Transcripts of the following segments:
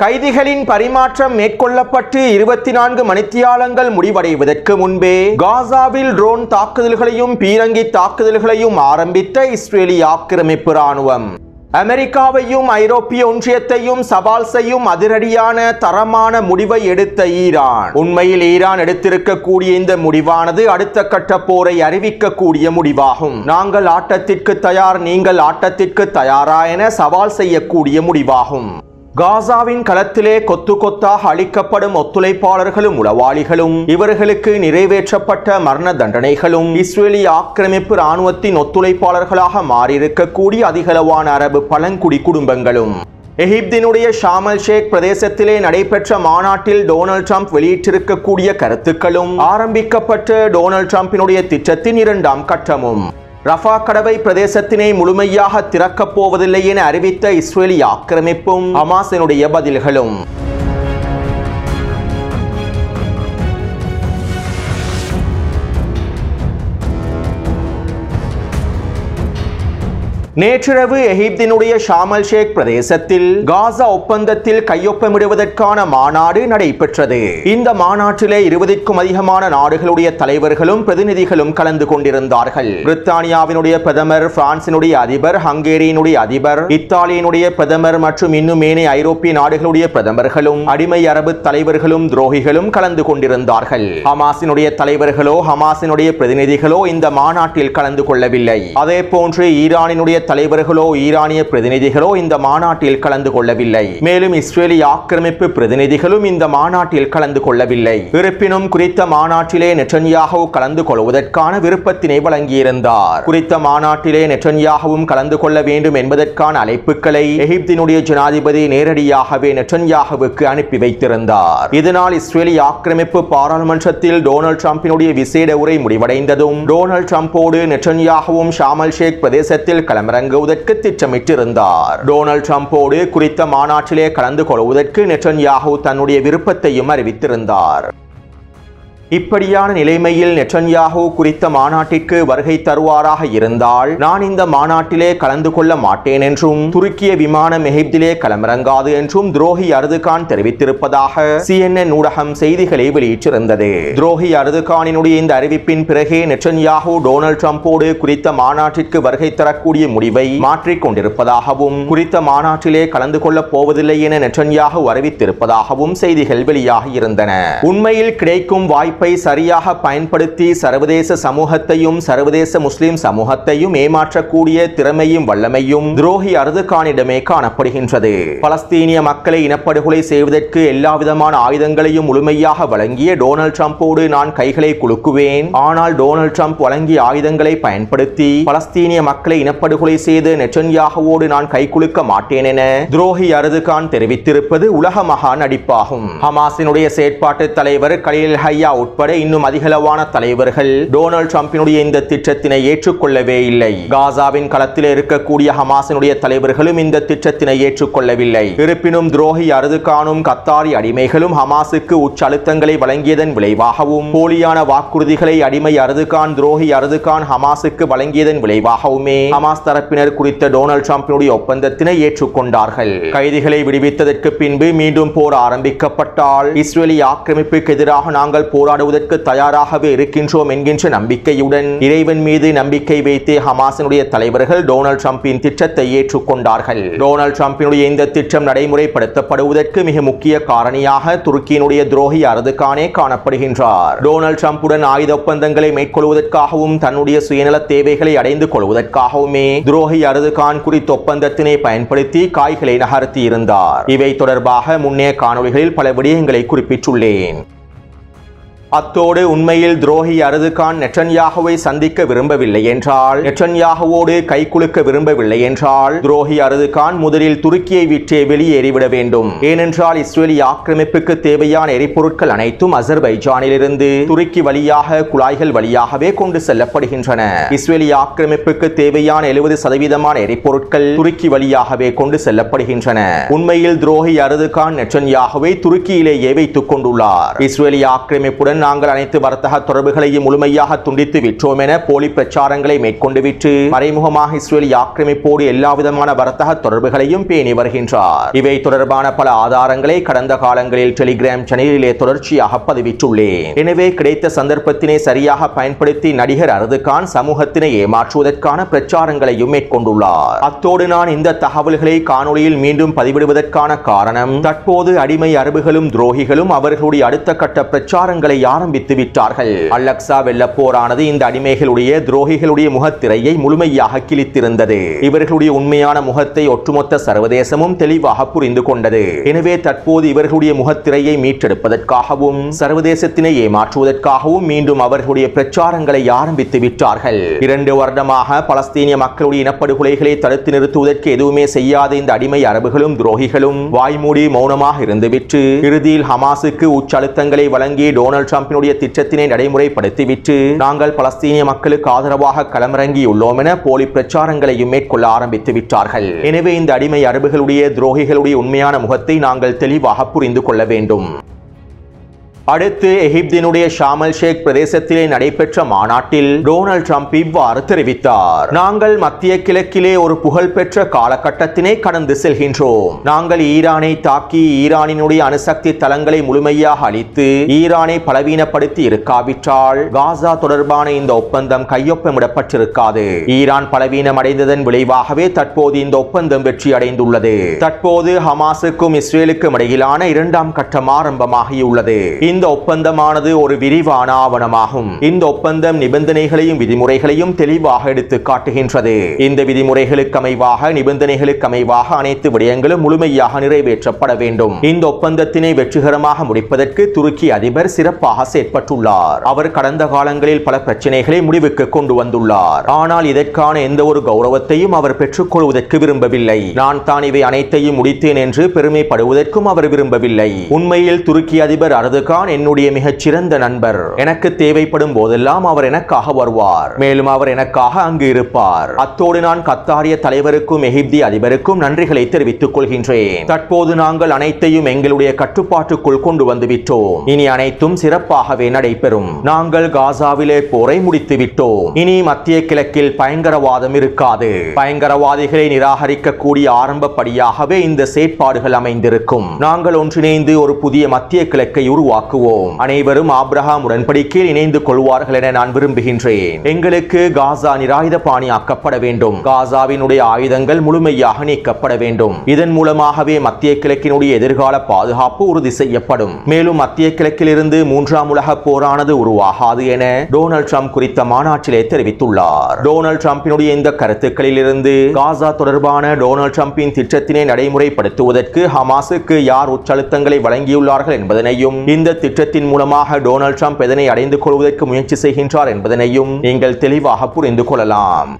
கைதிகளின் பரிமாற்றம் மேற்கொள்ளப்பட்டு 24 மணித்தியாலங்கள் முடிவடைவதற்கு முன்பே காசாவில் ட்ரோன் தாக்குதல்களையும் பீரங்கி தாக்குதல்களையும் ஆரம்பித்த இஸ்ரேலிய ஆக்கிரமிப்பு ராணுவம் அமெரிக்காவையும் ஐரோப்பிய ஒன்றியத்தையும் சவால் செய்யும் அதிரடியான தரமான முடிவை எடுத்த ஈரான். உண்மையில் ஈரான் எடுத்திருக்கக்கூடிய இந்த முடிவானது அடுத்த கட்ட போரை அறிவிக்கக்கூடிய முடிவாகும். நாங்கள் ஆட்டத்திற்கு தயார், நீங்கள் ஆட்டத்திற்கு தயாரா என சவால் செய்யக்கூடிய முடிவாகும். காசாவின் களத்திலே கொத்து கொத்தாக அளிக்கப்படும் ஒத்துழைப்பாளர்களும் உளவாளிகளும் இவர்களுக்கு நிறைவேற்றப்பட்ட மரண தண்டனைகளும் இஸ்ரேலிய ஆக்கிரமிப்பு ராணுவத்தின் ஒத்துழைப்பாளர்களாக மாறியிருக்கக்கூடிய அதிகளவான அரபு பழங்குடி குடும்பங்களும் எகிப்தினுடைய ஷார்ம் எல் ஷேக் பிரதேசத்திலே நடைபெற்ற மாநாட்டில் டொனால்ட் ட்ரம்ப் வெளியிட்டிருக்கக்கூடிய கருத்துக்களும் ஆரம்பிக்கப்பட்ட டொனால்ட் ட்ரம்பினுடைய திட்டத்தின் 2ஆம் கட்டமும் ரஃபா கடவை பிரதேசத்தினை முழுமையாக திறக்கப் போவதில்லை என அறிவித்த இஸ்ரேலிய ஆக்கிரமிப்பும் ஹமாஸினுடைய பதில்களும் நேற்றிரவு எகிப்தினுடைய ஷார்ம் எல் ஷேக் பிரதேசத்தில் காசா ஒப்பந்தத்தில் கையொப்பமிடுவதற்கான மாநாடு நடைபெற்றது. இந்த மாநாட்டிலே 20க்கும் அதிகமான நாடுகளுடைய தலைவர்களும் பிரதிநிதிகளும் கலந்து கொண்டிருந்தார்கள். பிரித்தானியாவினுடைய பிரதமர், பிரான்சினுடைய அதிபர், ஹங்கேரியினுடைய அதிபர், இத்தாலியினுடைய பிரதமர் மற்றும் இன்னும் ஏனைய ஐரோப்பிய நாடுகளுடைய பிரதமர்களும் அடிமை அரபு தலைவர்களும் துரோகிகளும் கலந்து கொண்டிருந்தார்கள். ஹமாஸினுடைய தலைவர்களோ ஹமாஸினுடைய பிரதிநிதிகளோ இந்த மாநாட்டில் கலந்து கொள்ளவில்லை. அதே போன்று ஈரானினுடைய தலைவர்களோ ஈரானிய பிரதிநிதிகளோ இந்த மாநாட்டில் கலந்து கொள்ளவில்லை. மேலும் இஸ்ரேலிய ஆக்கிரமிப்பு பிரதிநிதிகளும் இந்த மாநாட்டில் கலந்து கொள்ளவில்லை. இருப்பினும் குறித்த மாநாட்டிலே நெட்டன்யாஹூ கலந்து கொள்வதற்கான விருப்பத்தினை வழங்கியிருந்தார். குறித்த மாநாட்டிலே நெட்டன்யாஹூவும் கலந்து கொள்ள வேண்டும் என்பதற்கான அழைப்புகளை எகிப்தினுடைய ஜனாதிபதி நேரடியாகவே நெட்டன்யாஹூவுக்கு அனுப்பி வைத்திருந்தார். இதனால் இஸ்ரேலிய ஆக்கிரமிப்பு பாராளுமன்றத்தில் டொனால்ட் ட்ரம்பினுடைய விசேட உரை முடிவடைந்ததும் டொனால்ட் ட்ரம்போடு நெட்டன்யாஹூவும் ஷார்ம் எல் ஷேக் பிரதேசத்தில் களமிறங்குவதற்கு திட்டமிட்டிருந்தார். டொனால்ட் ட்ரம்போடு குறித்த மாநாட்டிலே கலந்து கொள்வதற்கு நெட்டன்யாஹூ தன்னுடைய விருப்பத்தையும் அறிவித்திருந்தார். இப்படியான நிலைமையில் நெட்டன்யாஹூ குறித்த மாநாட்டிற்கு வருகை தருவாராக இருந்தால் நான் இந்த மாநாட்டிலே கலந்து கொள்ள மாட்டேன் என்றும் துருக்கிய விமானம் எகிப்திலே களமிறங்காது என்றும் துரோகி அர்துகான் தெரிவித்திருப்பதாக CNN ஊடகம் செய்திகளை வெளியிட்டிருந்தது. துரோகி அர்துகானினுடைய இந்த அறிவிப்பின் பிறகே நெட்டன்யாஹூ டொனால்ட் ட்ரம்போடு குறித்த மாநாட்டிற்கு வருகை தரக்கூடிய முடிவை மாற்றிக் கொண்டிருப்பதாகவும் குறித்த மாநாட்டிலே கலந்து கொள்ளப் போவதில்லை என நெட்டன்யாஹூ அறிவித்திருப்பதாகவும் செய்திகள் வெளியாகி இருந்தன. உண்மையில் கிடைக்கும் வாய்ப்பு சரியாக பயன்படுத்தி சர்வதேச சமூகத்தையும் சர்வதேச முஸ்லிம் சமூகத்தையும் ஏமாற்றக்கூடிய திறமையும் வல்லமையும் துரோகி அர்துகானிடமே காணப்படுகின்றது. பலஸ்தீனிய மக்களை இனப்படுகொலை செய்வதற்கு எல்லாவிதமான ஆயுதங்களையும் முழுமையாக வழங்கிய டொனால்ட் ட்ரம்போடு நான் கைகளை குலுக்குவேன். ஆனால் டொனால்ட் ட்ரம்ப் வழங்கிய ஆயுதங்களை பயன்படுத்தி பலஸ்தீனிய மக்களை இனப்படுகொலை செய்து நெட்டன்யாஹூவோடு நான் கை குலுக்க மாட்டேன் என துரோகி அர்துகான் தெரிவித்திருப்பது உலக மகா நடிப்பாகும். ஹமாஸினுடைய செயற்பாட்டு தலைவர் கலீல் ஹையா உட்பட இன்னும் அதிகளவான தலைவர்கள் டொனால்ட் ட்ரம்பினுடைய இந்த திட்டத்தினை ஏற்றுக்கொள்ளவே இல்லை. காசாவின் களத்தில் இருக்கக்கூடிய ஹமாஸினுடைய தலைவர்களும் இந்த திட்டத்தினை ஏற்றுக்கொள்ளவில்லை. இருப்பினும் துரோகி அர்துகானும் கத்தாரி அடிமைகளும் ஹமாஸுக்கு உச்ச அழுத்தங்களை வழங்கியதன் விளைவாகவும் போலியான வாக்குறுதிகளை அடிமை அர்துகான் துரோகி அர்துகான் ஹமாஸுக்கு வழங்கியதன் விளைவாகவுமே ஹமாஸ் தரப்பினர் குறித்த டொனால்ட் ட்ரம்பினுடைய ஒப்பந்தத்தினை ஏற்றுக்கொண்டார்கள். கைதிகளை விடுவித்ததற்கு பின்பு மீண்டும் போர் ஆரம்பிக்கப்பட்டால் இஸ்ரேலிய ஆக்கிரமிப்புக்கு எதிராக நாங்கள் போராடுவதற்கு தயாராகவே இருக்கின்றோம் என்கின்ற நம்பிக்கையுடன் இறைவன் மீது நம்பிக்கை வைத்தே ஹமாஸினுடைய தலைவர்கள் டொனால்ட் ட்ரம்பின் திட்டத்தை ஏற்றுக்கொண்டார்கள். டொனால்ட் ட்ரம்பினுடைய இந்த திட்டம் நடைமுறைப்படுத்தப்படுவதற்கு மிக முக்கிய காரணியாக துருக்கியினுடைய துரோகி அர்துகானே காணப்படுகின்றார். டொனால்ட் ட்ரம்புடன் ஆயுத ஒப்பந்தங்களை மேற்கொள்வதற்காகவும் தன்னுடைய சுயநல தேவைகளை அடைந்து கொள்வதற்காகவுமே துரோகி அர்துகான் குறித்த ஒப்பந்தத்தினை பயன்படுத்தி காய்களை நகர்த்தி இருந்தார். இவை தொடர்பாக முன்னைய காணொளிகளில் பல விடயங்களை குறிப்பிட்டுள்ளேன். அத்தோடு உண்மையில் துரோகி அர்துகான் நெட்டன்யாஹூவை சந்திக்க விரும்பவில்லை என்றால் நெட்டன்யாஹூவோடு கைகுலுக்க விரும்பவில்லை என்றால் துரோகி அர்துகான் முதலில் துருக்கியை விட்டே வெளியேறிவிட வேண்டும். ஏனென்றால் இஸ்ரேலிய ஆக்கிரமிப்புக்கு தேவையான எரிபொருட்கள் அனைத்தும் அசர்பைஜானிலிருந்து துருக்கி வழியாக குழாய்கள் வழியாகவே கொண்டு செல்லப்படுகின்றன. இஸ்ரேலிய ஆக்கிரமிப்புக்கு தேவையான 70% எரிபொருட்கள் துருக்கி வழியாகவே கொண்டு செல்லப்படுகின்றன. உண்மையில் துரோகி அர்துகான் நெட்டன்யாஹூவை துருக்கியிலேயே வைத்துக் கொண்டுள்ளார். இஸ்ரேலிய ஆக்கிரமிப்புடன் இஸ்ரேலுடன் நாங்கள் அனைத்து வர்த்தக தொடர்புகளையும் முழுமையாக துண்டித்து விட்டோம் என போலி பிரச்சாரங்களை மேற்கொண்டு விட்டு மறைமுகமாக இஸ்ரேலிய ஆக்கிரமிப்போடு எல்லாவிதமான வர்த்தக தொடர்புகளையும் பேணி வருகின்றார். இவை தொடர்பான பல ஆதாரங்களை கடந்த காலங்களில் டெலிகிராம் சேனலிலே தொடர்ச்சியாக பதிவிட்டுள்ளேன். எனவே கிடைத்த சந்தர்ப்பத்தினை சரியாக பயன்படுத்தி நடிகர் அர்துகான் சமூகத்தினை ஏமாற்றுவதற்கான பிரச்சாரங்களையும் மேற்கொண்டுள்ளார். அத்தோடு நான் இந்த தகவல்களை காணொளியில் மீண்டும் பதிவிடுவதற்கான காரணம், தற்போது அடிமை அரபுகளும் துரோகிகளும் அவர்களுடைய அடுத்த கட்ட பிரச்சாரங்களை ஆரம்பித்து விட்டார்கள். அல்-அக்ஸா வெள்ளப்போரானது இந்த அடிமைகளுடைய துரோகிகளுடைய முகத்திரையை முழுமையாக கிழித்திருந்தது. இவர்களுடைய உண்மையான முகத்தை ஒட்டுமொத்த சர்வதேசமும் தெளிவாக புரிந்து கொண்டது. எனவே தற்போது இவர்களுடைய முகத்திரையை மீட்டெடுப்பதற்காகவும் சர்வதேசத்தினை ஏமாற்றுவதற்காகவும் மீண்டும் அவர்களுடைய பிரச்சாரங்களை ஆரம்பித்து விட்டார்கள். 2 வருடமாக பலஸ்தீனிய மக்களுடைய இனப்படுகொலைகளை தடுத்து நிறுத்துவதற்கு எதுவுமே செய்யாத இந்த அடிமை அரபுகளும் துரோகிகளும் வாய்மூடி மௌனமாக இருந்துவிட்டு இறுதியில் ஹமாஸுக்கு உச்சழுத்தங்களை வழங்கி டொனால்ட் ட்ரம்பினுடைய திட்டத்தினை நடைமுறைப்படுத்திவிட்டு நாங்கள் பலஸ்தீனிய மக்களுக்கு ஆதரவாக களமிறங்கியுள்ளோம் என போலி பிரச்சாரங்களையும் மேற்கொள்ள ஆரம்பித்து விட்டார்கள். எனவே இந்த அடிமை அரபுகளுடைய துரோகிகளுடைய உண்மையான முகத்தை நாங்கள் தெளிவாக புரிந்து கொள்ள வேண்டும். அடுத்து எகிப்தினுடைய ஷார்ம் எல் ஷேக் பிரதேசத்திலே நடைபெற்ற மாநாட்டில் டொனால்ட் ட்ரம்ப் இவ்வாறு தெரிவித்தார். நாங்கள் மத்திய கிழக்கிலே ஒரு புகழ்பெற்ற காலகட்டத்தினை கடந்து செல்கின்றோம். நாங்கள் ஈரானை தாக்கி ஈரானினுடைய அணுசக்தி தளங்களை முழுமையாக அழித்து ஈரானை பலவீனப்படுத்தி இருக்காவிட்டால் காசா தொடர்பான இந்த ஒப்பந்தம் கையொப்பமிடப்பட்டிருக்காது. ஈரான் பலவீனம் அடைந்ததன் விளைவாகவே தற்போது இந்த ஒப்பந்தம் வெற்றி அடைந்துள்ளது. தற்போது ஹமாஸுக்கும் இஸ்ரேலுக்கும் இடையிலான 2ஆம் கட்டம் ஆரம்பமாகியுள்ளது. இந்த ஒப்பந்தமானது ஒரு விரிவான ஆவணமாகும். இந்த ஒப்பந்தம் நிபந்தனைகளையும் விதிமுறைகளையும் தெளிவாக எடுத்து காட்டுகின்றது. இந்த விதிமுறைகளுக்கு அமைவாக நிபந்தனைகளுக்கு அமைவாக அனைத்து விடயங்களும் முழுமையாக நிறைவேற்றப்பட வேண்டும். இந்த ஒப்பந்தத்தினை வெற்றிகரமாக முடிப்பதற்கு துருக்கி அதிபர் சிறப்பாக செயற்பட்டுள்ளார். அவர் கடந்த காலங்களில் பல பிரச்சனைகளை முடிவுக்கு கொண்டு வந்துள்ளார். ஆனால் இதற்கான எந்த ஒரு கௌரவத்தையும் அவர் பெற்றுக் கொள்வதற்கு விரும்பவில்லை. நான் தான் இவை அனைத்தையும் முடித்தேன் என்று பெருமைப்படுவதற்கும் அவர் விரும்பவில்லை. உண்மையில் துருக்கி அதிபர் அர்துகான் என்னுடைய மிகச்சிறந்த நண்பர். எனக்கு தேவைப்படும் போதெல்லாம் அவர் எனக்காக வருவார். மேலும் அவர் எனக்காக அங்கு இருப்பார். அத்தோடு நான் கத்தாரிய தலைவருக்கும் எகிப்திய அதிபருக்கும் நன்றிகளை தெரிவித்துக் கொள்கின்றேன். தற்போது நாங்கள் அனைத்தையும் எங்களுடைய கட்டுப்பாட்டுக்குள் கொண்டு வந்துவிட்டோம். இனி அனைத்தும் சிறப்பாகவே நடைபெறும். நாங்கள் காசாவிலே போரை முடித்து விட்டோம். இனி மத்திய கிழக்கில் பயங்கரவாதம் இருக்காது. பயங்கரவாதிகளை நிராகரிக்கக்கூடிய ஆரம்ப படியாகவே இந்த செயற்பாடுகள் அமைந்திருக்கும். நாங்கள் ஒன்றிணைந்து ஒரு புதிய மத்திய கிழக்கை உருவாக்குவோம். அனைவரும் ஆபிரகாம் உடன்படிக்கையில் இணைந்து கொள்வார்கள் என நான் விரும்புகின்றேன். எங்களுக்கு காசா நிராயுதபாணியாக்கப்பட வேண்டும். காசாவினுடைய ஆயுதங்கள் முழுமையாக நீக்கப்பட வேண்டும். இதன் மூலமாகவே மத்திய கிழக்கினுடைய எதிர்கால பாதுகாப்பு உறுதி செய்யப்படும். மேலும் மத்திய கிழக்கிலிருந்து 3ஆம் உலக போரானது உருவாகாது என டொனால்ட் ட்ரம்ப் குறித்த மாநாட்டிலே தெரிவித்துள்ளார். டொனால்ட் ட்ரம்பினுடைய இந்த கருத்துக்களில் இருந்து காசா தொடர்பான டொனால்ட் ட்ரம்பின் திட்டத்தினை நடைமுறைப்படுத்துவதற்கு ஹமாஸுக்கு யார் உச்சழுத்தங்களை வழங்கியுள்ளார்கள் என்பதனையும் இந்த திட்டத்தின் மூலமாக டொனால்ட் ட்ரம்ப் எதனை அடைந்து கொள்வதற்கு முயற்சி செய்கின்றார் என்பதனையும் நீங்கள் தெளிவாக புரிந்து கொள்ளலாம்.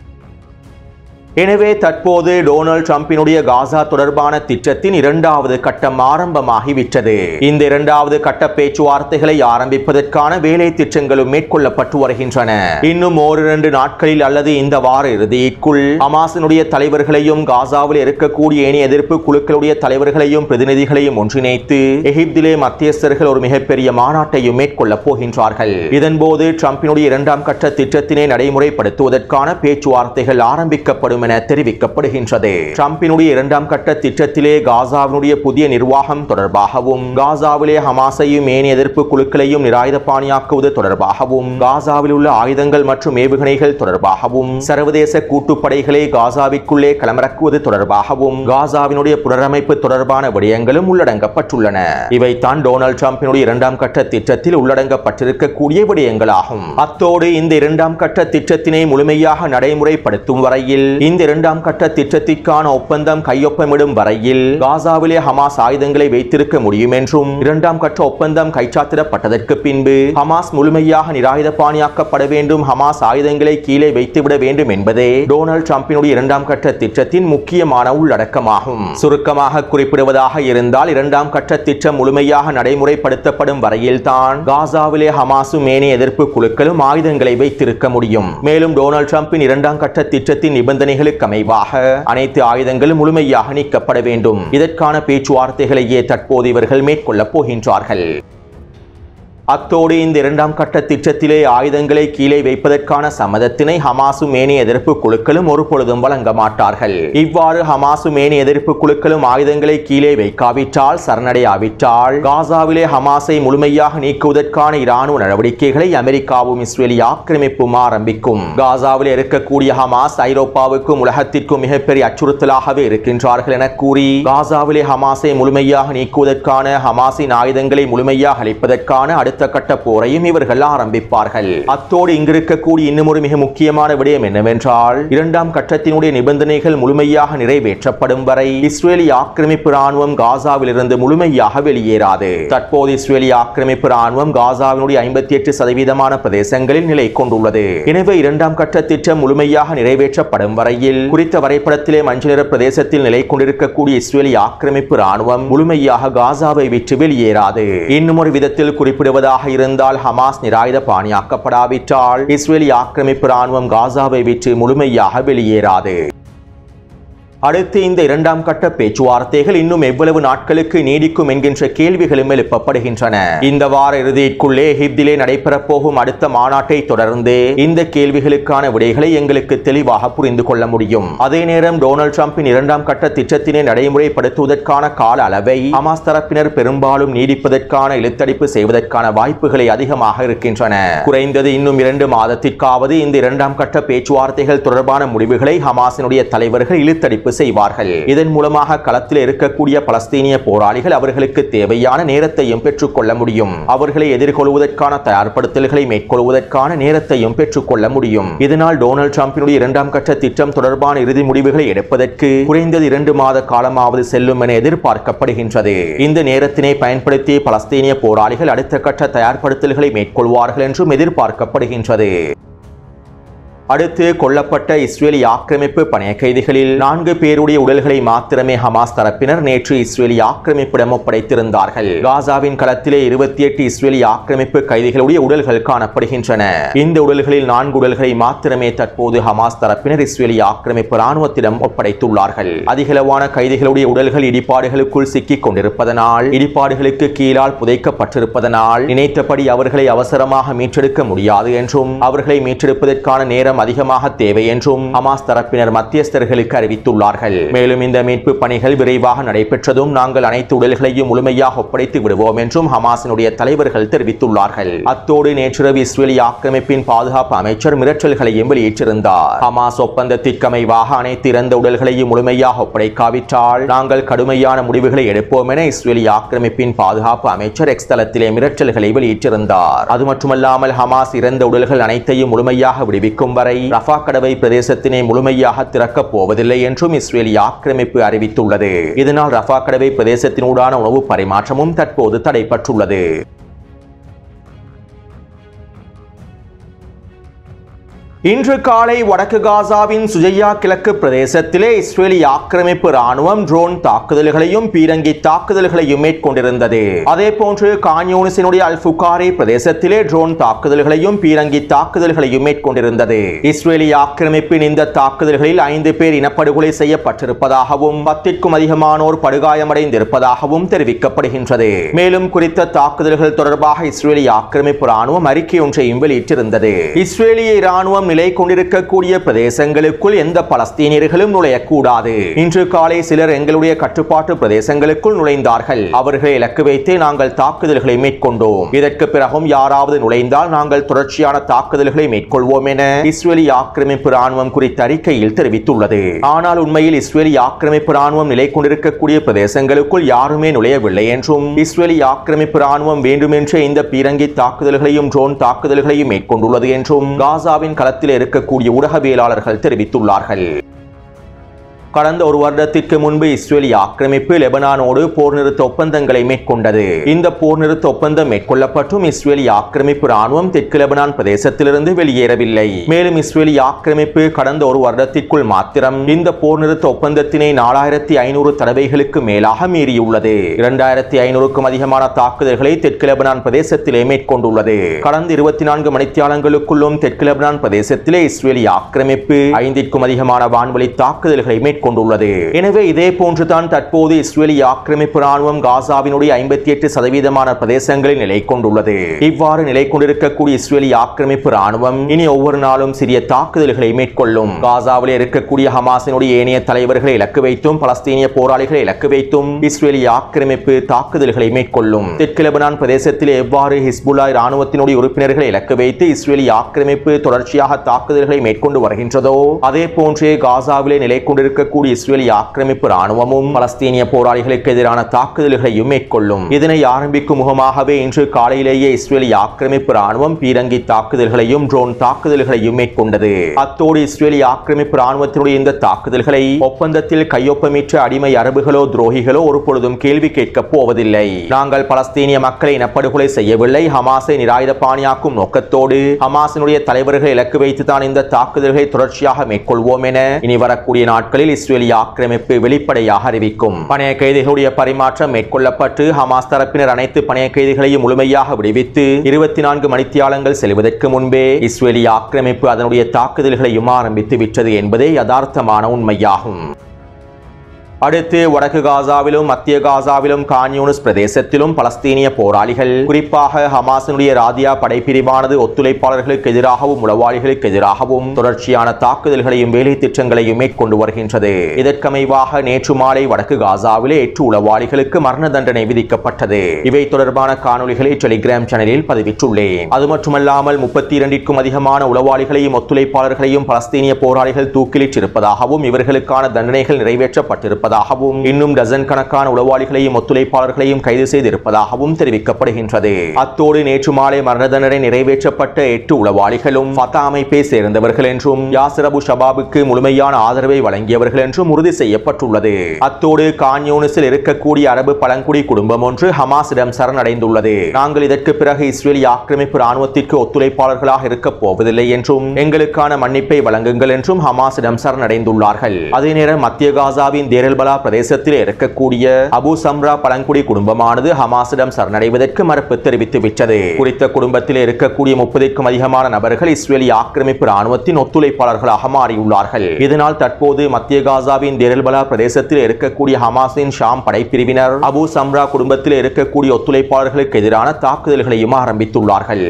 எனவே தற்போது டொனால்ட் ட்ரம்பினுடைய காசா தொடர்பான திட்டத்தின் 2வது கட்டம் ஆரம்பமாகிவிட்டது. இந்த 2வது கட்ட பேச்சுவார்த்தைகளை ஆரம்பிப்பதற்கான வேலை திட்டங்களும் மேற்கொள்ளப்பட்டு வருகின்றன. இன்னும் 1-2 நாட்களில் அல்லது இந்த வார இறுதிக்குள் ஹமாஸினுடைய தலைவர்களையும் காசாவில் இருக்கக்கூடிய ஏனைய எதிர்ப்பு குழுக்களுடைய தலைவர்களையும் பிரதிநிதிகளையும் ஒன்றிணைத்து எகிப்திலே மத்தியஸ்தர்கள் ஒரு மிகப்பெரிய மாநாட்டையும் மேற்கொள்ளப் போகின்றார்கள். இதன்போது ட்ரம்பினுடைய 2ஆம் கட்ட திட்டத்தினை நடைமுறைப்படுத்துவதற்கான பேச்சுவார்த்தைகள் ஆரம்பிக்கப்படும் என தெரிவிக்கப்படுகின்றது. ட்ரம்பினுடைய 2ஆம் கட்ட திட்டத்திலே காசாவினுடைய புதிய நிர்வாகம் தொடர்பாகவும் காசாவிலே ஹமாஸையும் ஏனைய எதிர்ப்பு குழுக்களையும் நிராயுதபாணியாக்குவது தொடர்பாகவும் காசாவில் உள்ள ஆயுதங்கள் மற்றும் ஏவுகணைகள் தொடர்பாகவும் சர்வதேச கூட்டுப்படைகளை காசாவிற்குள்ளே களமிறக்குவது தொடர்பாகவும் காசாவினுடைய புனரமைப்பு தொடர்பான விடயங்களும் உள்ளடங்கப்பட்டுள்ளன. இவைதான் டொனால்ட் ட்ரம்பினுடைய 2ஆம் கட்ட திட்டத்தில் உள்ளடங்கப்பட்டிருக்கக்கூடிய விடயங்களாகும். அத்தோடு இந்த 2ஆம் கட்ட திட்டத்தினை முழுமையாக நடைமுறைப்படுத்தும் வரையில் இந்த 2ஆம் கட்ட திட்டத்திற்கான ஒப்பந்தம் கையொப்பமிடும் வரையில் காசாவிலே ஹமாஸ் ஆயுதங்களை வைத்திருக்க முடியும் என்றும் 2ஆம் கட்ட ஒப்பந்தம் கைச்சாத்திடப்பட்டதற்கு பின்பு ஹமாஸ் முழுமையாக நிராயுதபாணியாக்கப்பட வேண்டும், ஹமாஸ் ஆயுதங்களை கீழே வைத்துவிட வேண்டும் என்பதே டொனால்ட் ட்ரம்பினுடைய 2ஆம் கட்ட திட்டத்தின் முக்கியமான உள்ளடக்கமாகும். சுருக்கமாக குறிப்பிடுவதாக இருந்தால் 2ஆம் கட்ட திட்டம் முழுமையாக நடைமுறைப்படுத்தப்படும் வரையில் தான் காசாவிலே ஹமாஸும் ஏனைய எதிர்ப்பு குழுக்களும் ஆயுதங்களை வைத்திருக்க முடியும். மேலும் டொனால்ட் ட்ரம்பின் 2ஆம் கட்ட திட்டத்தின் நிபந்தனைகளுக்கு அமைவாக அனைத்து ஆயுதங்களும் முழுமையாக நீக்கப்பட வேண்டும். இதற்கான பேச்சுவார்த்தைகளையே தற்போது இவர்கள் மேற்கொள்ளப் போகின்றார்கள். அத்தோடு இந்த இரண்டாம் கட்ட திட்டத்திலே ஆயுதங்களை கீழே வைப்பதற்கான சம்மதத்தினை ஹமாஸும் ஏனைய எதிர்ப்பு குழுக்களும் ஒருபொழுதும் வழங்க மாட்டார்கள். இவ்வாறு ஹமாஸும் ஏனைய எதிர்ப்பு குழுக்களும் ஆயுதங்களை கீழே வைக்காவிட்டால், சரணடையாவிட்டால், காசாவிலே ஹமாஸை முழுமையாக நீக்குவதற்கான இராணுவ நடவடிக்கைகளை அமெரிக்காவும் இஸ்ரேலி ஆக்கிரமிப்பும் ஆரம்பிக்கும். காசாவில் இருக்கக்கூடிய ஹமாஸ் ஐரோப்பாவுக்கும் உலகத்திற்கும் மிகப்பெரிய அச்சுறுத்தலாகவே இருக்கின்றார்கள் என கூறி, காசாவிலே ஹமாஸை முழுமையாக நீக்குவதற்கான, ஹமாஸின் ஆயுதங்களை முழுமையாக அளிப்பதற்கான அடுத்த கட்ட போரையும் இவர்கள் ஆரம்பிப்பார்கள். அத்தோடு இங்கிருக்கக்கூடிய இன்னும் ஒரு மிக முக்கியமான விடயம் என்னவென்றால், இரண்டாம் கட்டத்தினுடைய நிபந்தனைகள் முழுமையாக நிறைவேற்றப்படும் வரை இஸ்ரேலி ஆக்கிரமிப்பு ராணுவம் காசாவில் இருந்து முழுமையாக வெளியேறாது. தற்போது இஸ்ரேலி ஆக்கிரமிப்பு ராணுவம் காசாவினுடைய 58% பிரதேசங்களில் நிலை கொண்டுள்ளது. எனவே இரண்டாம் கட்ட திட்டம் முழுமையாக நிறைவேற்றப்படும் வரையில் குறித்த வரைபடத்திலே மஞ்சள் நிற பிரதேசத்தில் நிலை கொண்டிருக்கக்கூடிய இஸ்ரேலி ஆக்கிரமிப்பு ராணுவம் முழுமையாக காசாவை விட்டு வெளியேறாது. இன்னும் ஒரு விதத்தில் குறிப்பிடுவதாக இருந்தால், ஹமாஸ் நிராயுத பாணியாக்கப்படாவிட்டால் இஸ்ரேலி ஆக்கிரமிப்பு ராணுவம் காசாவை விட்டு முழுமையாக வெளியேறாது. அடுத்து இந்த இரண்டாம் கட்ட பேச்சுவார்த்தைகள் இன்னும் எவ்வளவு நாட்களுக்கு நீடிக்கும் என்கின்ற கேள்விகளும் எழுப்பப்படுகின்றன. இந்த வார இறுதிக்குள்ளே எகிப்திலே நடைபெறப் போகும் அடுத்த மாநாட்டை தொடர்ந்து இந்த கேள்விகளுக்கான விடைகளை எங்களுக்கு தெளிவாக புரிந்து கொள்ள முடியும். அதே நேரம் டொனால்ட் ட்ரம்பின் இரண்டாம் கட்ட திட்டத்தினை நடைமுறைப்படுத்துவதற்கான கால அளவை ஹமாஸ் தரப்பினர் பெரும்பாலும் நீடிப்பதற்கான இழுத்தடிப்பு செய்வதற்கான வாய்ப்புகளை அதிகமாக இருக்கின்றன. குறைந்தது இன்னும் 2 மாதத்திற்காவது இந்த இரண்டாம் கட்ட பேச்சுவார்த்தைகள் தொடர்பான முடிவுகளை ஹமாஸினுடைய தலைவர்கள் இழுத்தடிப்பு செய்வார்கள். இதன் மூலமாக களத்தில் இருக்கக்கூடிய பலஸ்தீனிய போராளிகள் அவர்களுக்கு தேவையான நேரத்தையும் பெற்றுக்கொள்ள முடியும். அவர்களை எதிர்கொள்வதற்கான தயார்படுத்தல்களை மேற்கொள்வதற்கான நேரத்தையும் பெற்றுக்கொள்ள முடியும். இதனால் டொனால்ட் ட்ரம்பினுடைய இரண்டாம் கட்ட திட்டம் தொடர்பான இறுதி முடிவுகளை எடுப்பதற்கு குறைந்தது 2 மாத காலமாவது செல்லும் என எதிர்பார்க்கப்படுகின்றது. இந்த நேரத்தினை பயன்படுத்தி பலஸ்தீனிய போராளிகள் அடுத்த கட்ட தயார்படுத்தல்களை மேற்கொள்வார்கள் என்றும் எதிர்பார்க்கப்படுகின்றது. அடுத்து கொல்லப்பட்ட இஸ்ரேலி ஆக்கிரமிப்பு பணைய கைதிகளில் 4 பேருடைய உடல்களை மாத்திரமே ஹமாஸ் தரப்பினர் நேற்று இஸ்ரேலி ஆக்கிரமிப்பிடம் ஒப்படைத்திருந்தார்கள். காசாவின் களத்திலே 28 இஸ்ரேலி ஆக்கிரமிப்பு கைதிகளுடைய உடல்கள் காணப்படுகின்றன. இந்த உடல்களில் 4 உடல்களை மாத்திரமே தற்போது ஹமாஸ் தரப்பினர் இஸ்ரேலி ஆக்கிரமிப்பு ராணுவத்திடம் ஒப்படைத்துள்ளார்கள். அதிகளவான கைதிகளுடைய உடல்கள் இடிபாடுகளுக்குள் சிக்கிக் கொண்டிருப்பதனால், இடிபாடுகளுக்கு கீழால் புதைக்கப்பட்டிருப்பதனால் நினைத்தபடி அவர்களை அவசரமாக மீட்டெடுக்க முடியாது என்றும், அவர்களை மீட்டெடுப்பதற்கான நேரம் அதிகமாக தேவை என்றும் ஹமாஸ் தரப்பினர் மத்தியஸ்தர்களுக்கு அறிவித்துள்ளார்கள். மேலும் இந்த மீட்பு பணிகள் விரைவாக நடைபெற்றதும் நாங்கள் அனைத்து உடல்களையும் முழுமையாக ஒப்படைத்து விடுவோம் என்றும் ஹமாஸினுடைய தலைவர்கள் தெரிவித்துள்ளார்கள். அத்தோடு நேற்றிரவு இஸ்ரேலி ஆக்கிரமிப்பின் பாதுகாப்பு அமைச்சர் மிரட்டல்களையும் வெளியிட்டிருந்தார். ஹமாஸ் ஒப்பந்தத்திற்கமைவாக அனைத்து இறந்த உடல்களையும் முழுமையாக ஒப்படைக்காவிட்டால் நாங்கள் கடுமையான முடிவுகளை எடுப்போம் என இஸ்ரேலி ஆக்கிரமிப்பின் பாதுகாப்பு அமைச்சர் எக்ஸ் தளத்திலே மிரட்டல்களை வெளியிட்டிருந்தார். அது மட்டுமல்லாமல் ஹமாஸ் இறந்த உடல்கள் அனைத்தையும் முழுமையாக விடுவிக்கும் வரை ரஃபா கடவை பிரதேசத்தினை முழுமையாக திறக்கப் போவதில்லை என்றும் இஸ்ரேலி ஆக்கிரமிப்பு அறிவித்துள்ளது. இதனால் ரஃபா கடவை பிரதேசத்தினூடான உணவு பரிமாற்றமும் தற்போது தடைபட்டுள்ளது. இன்று காலை வடக்கு காசாவின் சுஜையா கிழக்கு பிரதேசத்திலே இஸ்ரேலி ஆக்கிரமிப்பு ராணுவம் ட்ரோன் தாக்குதல்களையும் பீரங்கி தாக்குதல்களையும் மேற்கொண்டிருந்தது. அதே போன்று கான்யூனிஸினுடைய அல் ஃபுகாரி பிரதேசத்திலே ட்ரோன் தாக்குதல்களையும் பீரங்கி தாக்குதல்களையும் மேற்கொண்டிருந்தது. இஸ்ரேலி ஆக்கிரமிப்பின் இந்த தாக்குதல்களில் 5 பேர் இனப்படுகொலை செய்யப்பட்டிருப்பதாகவும் 10க்கும் அதிகமானோர் படுகாயமடைந்திருப்பதாகவும் தெரிவிக்கப்படுகின்றது. மேலும் குறித்த தாக்குதல்கள் தொடர்பாக இஸ்ரேலி ஆக்கிரமிப்பு ராணுவம் அறிக்கை ஒன்றையும் வெளியிட்டிருந்தது. இஸ்ரேலிய ராணுவம் நிலை கொண்டிருக்கக்கூடிய பிரதேசங்களுக்குள் எந்த பலஸ்தீனியர்களும் நுழையக்கூடாது. இன்று காலை சிலர் எங்களுடைய கட்டுப்பாட்டு பிரதேசங்களுக்குள் நுழைந்தார்கள். அவர்களை இலக்கு வைத்து நாங்கள் தாக்குதல்களை மேற்கொண்டோம். இதற்கு பிறகும் யாராவது நுழைந்தால் நாங்கள் தொடர்ச்சியான தாக்குதல்களை மேற்கொள்வோம் என இஸ்ரேலி ஆக்கிரமிப்பு ராணுவம் குறித்த அறிக்கையில் தெரிவித்துள்ளது. ஆனால் உண்மையில் இஸ்ரேலி ஆக்கிரமிப்பு ராணுவம் நிலை கொண்டிருக்கக்கூடிய பிரதேசங்களுக்குள் யாருமே நுழையவில்லை என்றும், இஸ்ரேலி ஆக்கிரமிப்பு ராணுவம் வேண்டுமென்றே இந்த பீரங்கி தாக்குதல்களையும் ட்ரோன் தாக்குதல்களையும் மேற்கொண்டுள்ளது என்றும் காசாவின் களத்தில் இருக்கக்கூடிய ஊடகவியலாளர்கள் தெரிவித்துள்ளார்கள். கடந்த ஒரு வருடத்திற்கு முன்பு இஸ்ரேலி ஆக்கிரமிப்பு லெபனானோடு போர் நிறுத்த ஒப்பந்தங்களை மேற்கொண்டது. இந்த போர் நிறுத்த ஒப்பந்தம் மேற்கொள்ளப்பட்டும் இஸ்ரேலி ஆக்கிரமிப்பு ராணுவம் தெற்கு லெபனான் பிரதேசத்திலிருந்து வெளியேறவில்லை. மேலும் இஸ்ரேலி ஆக்கிரமிப்பு கடந்த ஒரு வருடத்திற்குள் மாத்திரம் இந்த போர் நிறுத்த ஒப்பந்தத்தினை 4500 தடவைகளுக்கு மேலாக மீறியுள்ளது. 2500க்கும் அதிகமான தாக்குதல்களை தெற்கு லெபனான் பிரதேசத்திலே மேற்கொண்டுள்ளது. கடந்த 24 மணித்தியாலங்களுக்குள்ளும் தெற்கு லெபனான் பிரதேசத்திலே இஸ்ரேலி ஆக்கிரமிப்பு 5க்கும் அதிகமான வான்வழி தாக்குதல்களை மேற்கொண்டுள்ளது. எனவே இதே போன்றுதான் தற்போது இஸ்ரேலிய ஆக்கிரமிப்பு ராணுவம் காசாவினுடைய 58% பிரதேசங்களில் நிலை கொண்டுள்ளது. இவ்வாறு நிலை கொண்டிருக்கக்கூடிய இஸ்ரேலிய ஆக்கிரமிப்பு ராணுவம் இனி ஒவ்வொரு நாளும் சிறிய தாக்குதல்களை மேற்கொள்ளும். காசாவில் இருக்கக்கூடிய ஹமாஸினுடைய ஏனைய தலைவர்களை இலக்கு வைத்தும் பலஸ்தீனிய போராளிகளை இலக்கு வைத்தும் இஸ்ரேலிய ஆக்கிரமிப்பு தாக்குதல்களை மேற்கொள்ளும். தெற்கு லெபனான் பிரதேசத்தில் எவ்வாறு ஹிஸ்புல்லா ராணுவத்தினுடைய உறுப்பினர்களை இலக்கு வைத்து இஸ்ரேலிய ஆக்கிரமிப்பு தொடர்ச்சியாக தாக்குதல்களை மேற்கொண்டு வருகின்றதோ அதே போன்றே காசாவிலே நிலை கொண்டிருக்கக்கூடிய இஸ்ரேலிய ஆக்கிரமிப்பு ராணுவமும் பலஸ்தீனிய போராளிகளுக்கு எதிரான தாக்குதல்களையும் மேற்கொள்ளும். இதனை ஆரம்பிக்கும் முகமாகவே இன்று காலையிலேயே இஸ்ரேலிய ஆக்கிரமிப்பு ராணுவம் பீரங்கி தாக்குதல்களையும் ட்ரோன் தாக்குதல்களையும் மேற்கொண்டது. அத்தோடு இஸ்ரேலிய ஆக்கிரமிப்பு ராணுவத்தினுடைய இந்த தாக்குதல்களை ஒப்பந்தத்தில் கையொப்பமிட்ட அடிமை அரபுகளோ துரோகிகளோ ஒரு பொழுதும் கேள்வி கேட்கப் போவதில்லை. நாங்கள் பலஸ்தீனிய மக்களை இனப்படுகொலை செய்யவில்லை, ஹமாஸை நிராயுதபாணியாக்கும் நோக்கத்தோடு ஹமாஸினுடைய தலைவர்களை இலக்கு வைத்துதான் இந்த தாக்குதல்களை தொடர்ச்சியாக மேற்கொள்வோம் என இனி வரக்கூடிய நாட்களில் இஸ்ரேலிய ஆக்கிரமிப்பு வெளிப்படையாக அறிவிக்கும். பணைய கைதிகளுடைய பரிமாற்றம் மேற்கொள்ளப்பட்டு ஹமாஸ் தரப்பினர் அனைத்து பணைய கைதிகளையும் முழுமையாக விடுவித்து 24 மணித்தியாலங்கள் செல்வதற்கு முன்பே இஸ்ரேலிய ஆக்கிரமிப்பு அதனுடைய தாக்குதல்களையும் ஆரம்பித்து விட்டது என்பதே யதார்த்தமான உண்மையாகும். அடுத்து வடக்கு காசாவிலும் மத்திய காசாவிலும் கான் யூனிஸ் பிரதேசத்திலும் பலஸ்தீனிய போராளிகள் குறிப்பாக ஹமாஸினுடைய ராதியா படைப்பிரிவானது ஒத்துழைப்பாளர்களுக்கு எதிராகவும் உளவாளிகளுக்கு எதிராகவும் தொடர்ச்சியான தாக்குதல்களையும் வேலை திட்டங்களையும் மேற்கொண்டு வருகின்றது. இதற்கமைவாக நேற்று மாலை வடக்கு காசாவிலே 8 உளவாளிகளுக்கு மரண தண்டனை விதிக்கப்பட்டது. இவை தொடர்பான காணொலிகளை டெலிகிராம் சேனலில் பதிவிட்டுள்ளேன். அது மட்டுமல்லாமல் 32க்கும் அதிகமான உளவாளிகளையும் ஒத்துழைப்பாளர்களையும் பலஸ்தீனிய போராளிகள் தூக்கிலிட்டிருப்பதாகவும் இவர்களுக்கான தண்டனைகள் நிறைவேற்றப்பட்டிருப்பதாகவும் இன்னும் டசன் கணக்கான உளவாளிகளையும் ஒத்துழைப்பாளர்களையும் கைது செய்திருப்பதாகவும் தெரிவிக்கப்படுகின்றது. அத்தோடு நேற்று மாலை மரண தண்டனை நிறைவேற்றப்பட்ட 8 உளவாளிகளும் ஃபதா அமைப்பை சேர்ந்தவர்கள் என்றும் யாசிர் அபு ஷபாபுக்கு முழுமையான ஆதரவை வழங்கியவர்கள் என்றும் உறுதி செய்யப்பட்டுள்ளது. அத்தோடு கான் யூனிஸில் இருக்கக்கூடிய அரபு பழங்குடி குடும்பம் ஒன்று ஹமாஸிடம் சரணடைந்துள்ளது. நாங்கள் இதற்கு பிறகு இஸ்ரேலிய ஆக்கிரமிப்பு ராணுவத்திற்கு ஒத்துழைப்பாளர்களாக இருக்கப் போவதில்லை என்றும் எங்களுக்கான மன்னிப்பை வழங்குங்கள் என்றும் ஹமாஸிடம் சரணடைந்துள்ளார்கள். அதே நேரம் மத்திய காசாவின் தேரல் பிரதேசத்தில் இருக்கக்கூடிய அபு சம்ரா பழங்குடி குடும்பமானது ஹமாஸிடம் சரணடைவதற்கு மறுப்பு தெரிவித்து விட்டது. குறித்த குடும்பத்தில் இருக்கக்கூடிய 30க்கும் அதிகமான நபர்கள் இஸ்ரேலிய ஆக்கிரமிப்பு ராணுவத்தின் ஒத்துழைப்பாளர்களாக மாறியுள்ளார்கள். இதனால் தற்போது மத்திய காசாவின் தேரல்பலா பிரதேசத்தில் இருக்கக்கூடிய ஹமாஸின் ஷாம் படைப்பிரிவினர் அபு சம்ரா குடும்பத்தில் இருக்கக்கூடிய ஒத்துழைப்பாளர்களுக்கு எதிரான தாக்குதல்களையும் ஆரம்பித்துள்ளார்கள்.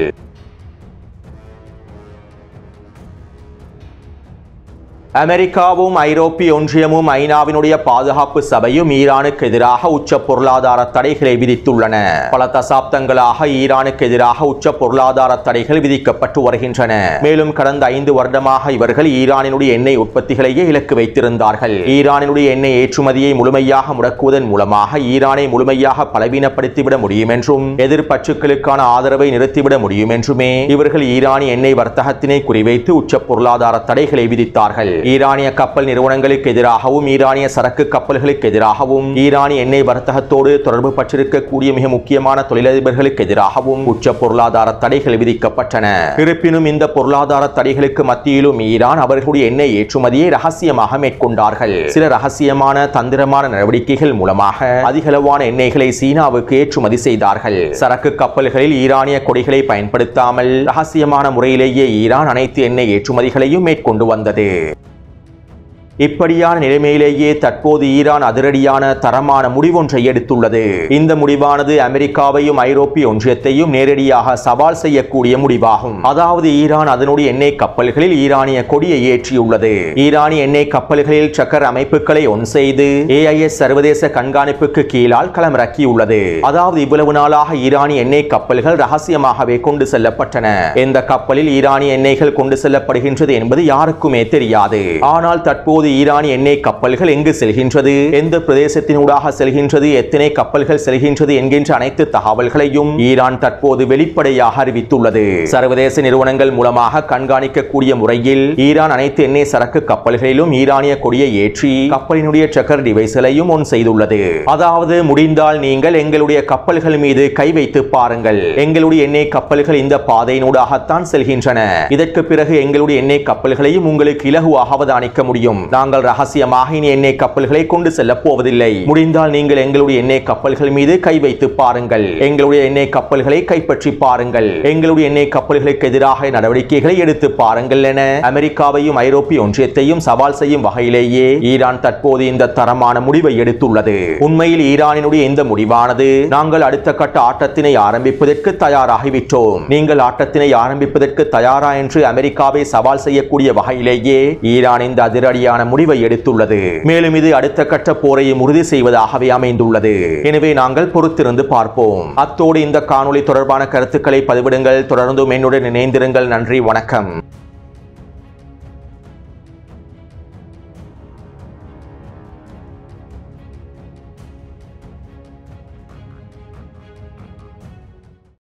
அமெரிக்காவும் ஐரோப்பிய ஒன்றியமும் ஐநாவினுடைய பாதுகாப்பு சபையும் ஈரானுக்கு எதிராக உச்ச பொருளாதார தடைகளை விதித்துள்ளன. பல தசாப்தங்களாக ஈரானுக்கு எதிராக உச்ச பொருளாதார தடைகள் விதிக்கப்பட்டு வருகின்றன. மேலும் கடந்த 5 வருடமாக இவர்கள் ஈரானினுடைய எண்ணெய் உற்பத்திகளையே இலக்கு வைத்திருந்தார்கள். ஈரானினுடைய எண்ணெய் ஏற்றுமதியை முழுமையாக முடக்குவதன் மூலமாக ஈரானை முழுமையாக பலவீனப்படுத்திவிட முடியும் என்றும் எதிர்ப்பற்றுக்களுக்கான ஆதரவை நிறுத்திவிட முடியும் என்றுமே இவர்கள் ஈரானிய எண்ணெய் வர்த்தகத்தினை குறிவைத்து உச்ச பொருளாதார தடைகளை விதித்தார்கள். ஈரானிய கப்பல் நிறுவனங்களுக்கு எதிராகவும் ஈரானிய சரக்கு கப்பல்களுக்கு எதிராகவும் ஈரானிய எண்ணெய் வர்த்தகத்தோடு தொடர்பு பற்றிருக்கக்கூடிய மிக முக்கியமான தொழிலதிபர்களுக்கு எதிராகவும் உச்ச பொருளாதார தடைகள் விதிக்கப்பட்டன. இருப்பினும் இந்த பொருளாதார தடைகளுக்கு மத்தியிலும் ஈரான் அவர்களுடைய எண்ணெய் ஏற்றுமதியை ரகசியமாக மேற்கொண்டார்கள். சில ரகசியமான தந்திரமான நடவடிக்கைகள் மூலமாக அதிகளவான எண்ணெய்களை சீனாவுக்கு ஏற்றுமதி செய்தார்கள். சரக்கு கப்பல்களில் ஈரானிய கொடிகளை பயன்படுத்தாமல் ரகசியமான முறையிலேயே ஈரான் அனைத்து எண்ணெய் ஏற்றுமதிகளையும் மேற்கொண்டு வந்தது. இப்படியான நிலைமையிலேயே தற்போது ஈரான் அதிரடியான தரமான முடிவொன்றை எடுத்துள்ளது. இந்த முடிவானது அமெரிக்காவையும் ஐரோப்பிய ஒன்றியத்தையும் நேரடியாக சவால் செய்யக்கூடிய முடிவாகும். அதாவது ஈரான் அதனுடைய எண்ணெய் கப்பல்களில் ஈரானிய கொடியை ஏற்றியுள்ளது. ஈரானிய எண்ணெய் கப்பல்களில் சக்கர் அமைப்புகளை ஒன் செய்து AIS சர்வதேச கண்காணிப்புக்கு கீழால் களமிறக்கியுள்ளது. அதாவது இவ்வளவு நாளாக ஈரானிய எண்ணெய் கப்பல்கள் ரகசியமாகவே கொண்டு செல்லப்பட்டன. எந்த கப்பலில் ஈரானிய எண்ணெய்கள் கொண்டு செல்லப்படுகின்றது என்பது யாருக்குமே தெரியாது. ஆனால் தற்போது ஈரானிய எண்ணெய் கப்பல்கள் எங்கு செல்கின்றது, எந்த பிரதேசத்தினூடாக செல்கின்றது, எத்தனை கப்பல்கள் செல்கின்றது என்கின்ற அனைத்து தகவல்களையும் ஈரான் தற்போது வெளிப்படையாக அறிவித்துள்ளது. சர்வதேச நிறுவனங்கள் மூலமாக கண்காணிக்கக்கூடிய முறையில் ஈரான் அனைத்து எண்ணெய் சரக்கு கப்பல்களிலும் ஈரானிய கொடியை ஏற்றி கப்பலினுடைய ட்ரக்கர் டிவைஸ்களையும் ஒன் செய்துள்ளது. அதாவது முடிந்தால் நீங்கள் எங்களுடைய கப்பல்கள் மீது கை வைத்து பாருங்கள், எங்களுடைய எண்ணெய் கப்பல்கள் இந்த பாதையினூடாகத்தான் செல்கின்றன. இதற்கு பிறகு எங்களுடைய எண்ணெய் கப்பல்களையும் உங்களுக்கு இலகுவாக அவதானிக்க முடியும். நாங்கள் ரகசியமாக இனி எண்ணெய் கப்பல்களை கொண்டு செல்ல போவதில்லை. முடிந்தால் நீங்கள் எங்களுடைய எண்ணெய் கப்பல்கள் மீது கை வைத்து பாருங்கள். எங்களுடைய எண்ணெய் கப்பல்களை கைப்பற்றி பாருங்கள். எங்களுடைய எண்ணெய் கப்பல்களுக்கு எதிராக நடவடிக்கைகளை எடுத்து பாருங்கள் என அமெரிக்காவையும் ஐரோப்பிய ஒன்றியத்தையும் சவால் செய்யும் வகையிலேயே ஈரான் தற்போது இந்த தரமான முடிவை எடுத்துள்ளது. உண்மையில் ஈரானினுடைய இந்த முடிவானது நாங்கள் அடுத்த கட்ட ஆட்டத்தினை ஆரம்பிப்பதற்கு தயாராகிவிட்டோம், நீங்கள் ஆட்டத்தினை ஆரம்பிப்பதற்கு தயாரா என்று அமெரிக்காவை சவால் செய்யக்கூடிய வகையிலேயே ஈரான் இந்த அதிரடியான முடிவை எடுத்துள்ளது. மேலும் இது அடுத்த கட்ட போரையும் உறுதி செய்வதாகவே அமைந்துள்ளது. எனவே நாங்கள் பொறுத்திருந்து பார்ப்போம். அத்தோடு இந்த காணொளி தொடர்பான கருத்துக்களை பதிவிடுங்கள். தொடர்ந்தும் என்னுடன் இணைந்திருங்கள். நன்றி, வணக்கம்.